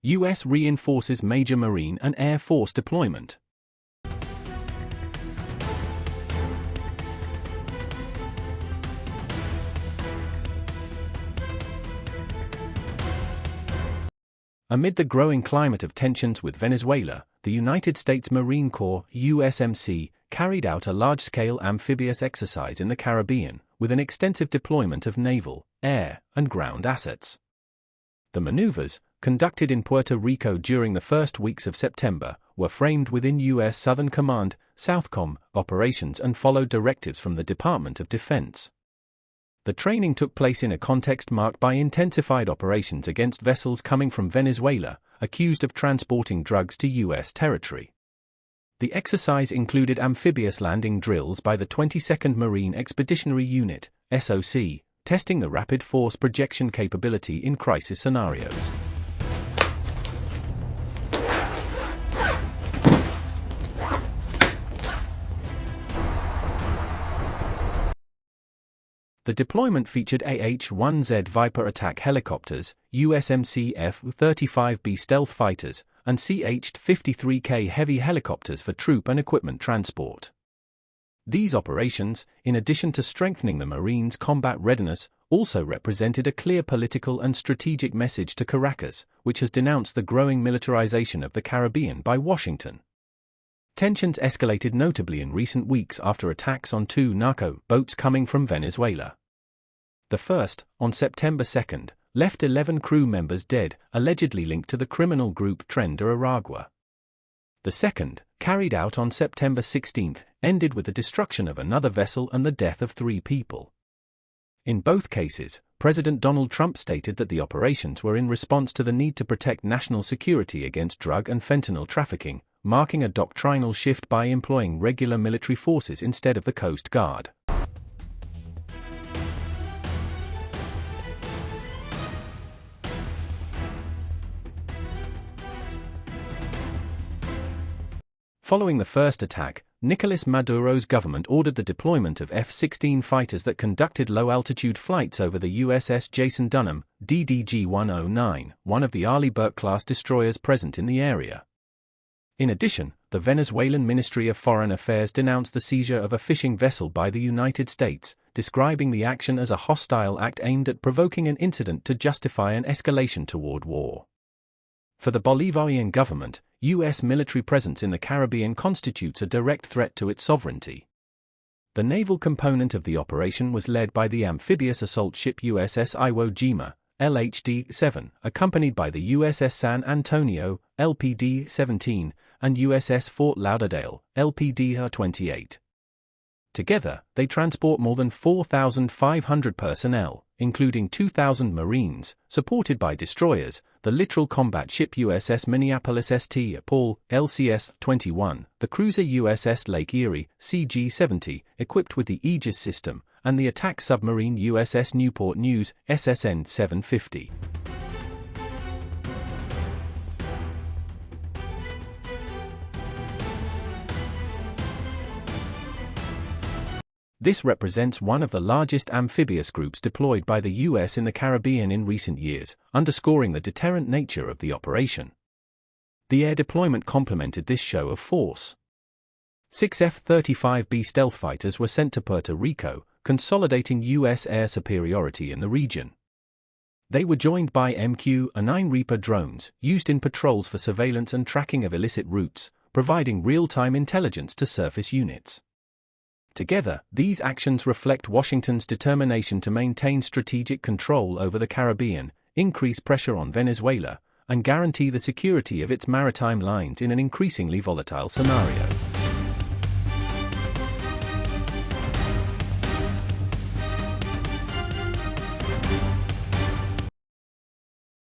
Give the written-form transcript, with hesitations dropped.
U.S. reinforces major Marine and Air Force deployment. Amid the growing climate of tensions with Venezuela, the United States Marine Corps (USMC) carried out a large-scale amphibious exercise in the Caribbean, with an extensive deployment of naval, air, and ground assets. The maneuvers, conducted in Puerto Rico during the first weeks of September, were framed within U.S. Southern Command (SOUTHCOM) operations and followed directives from the Department of Defense. The training took place in a context marked by intensified operations against vessels coming from Venezuela, accused of transporting drugs to U.S. territory. The exercise included amphibious landing drills by the 22nd Marine Expeditionary Unit, SOC, testing the rapid force projection capability in crisis scenarios. The deployment featured AH-1Z Viper attack helicopters, USMC F-35B stealth fighters, and CH-53K heavy helicopters for troop and equipment transport. These operations, in addition to strengthening the Marines' combat readiness, also represented a clear political and strategic message to Caracas, which has denounced the growing militarization of the Caribbean by Washington. Tensions escalated notably in recent weeks after attacks on two narco boats coming from Venezuela. The first, on September 2, left 11 crew members dead, allegedly linked to the criminal group Tren de Aragua. The second, carried out on September 16, ended with the destruction of another vessel and the death of 3 people. In both cases, President Donald Trump stated that the operations were in response to the need to protect national security against drug and fentanyl trafficking, marking a doctrinal shift by employing regular military forces instead of the Coast Guard. Following the first attack, Nicolas Maduro's government ordered the deployment of F-16 fighters that conducted low-altitude flights over the USS Jason Dunham, DDG-109, one of the Arleigh Burke-class destroyers present in the area. In addition, the Venezuelan Ministry of Foreign Affairs denounced the seizure of a fishing vessel by the United States, describing the action as a hostile act aimed at provoking an incident to justify an escalation toward war. For the Bolivarian government, U.S. military presence in the Caribbean constitutes a direct threat to its sovereignty. The naval component of the operation was led by the amphibious assault ship USS Iwo Jima, LHD-7, accompanied by the USS San Antonio, LPD-17, and USS Fort Lauderdale, LPD-28. Together, they transport more than 4,500 personnel, including 2,000 Marines, supported by destroyers, the littoral combat ship USS Minneapolis St. Paul, LCS-21, the cruiser USS Lake Erie, CG-70, equipped with the Aegis system, and the attack submarine USS Newport News, SSN-750. This represents one of the largest amphibious groups deployed by the U.S. in the Caribbean in recent years, underscoring the deterrent nature of the operation. The air deployment complemented this show of force. 6 F-35B stealth fighters were sent to Puerto Rico, consolidating U.S. air superiority in the region. They were joined by MQ-9 Reaper drones, used in patrols for surveillance and tracking of illicit routes, providing real-time intelligence to surface units. Together, these actions reflect Washington's determination to maintain strategic control over the Caribbean, increase pressure on Venezuela, and guarantee the security of its maritime lines in an increasingly volatile scenario.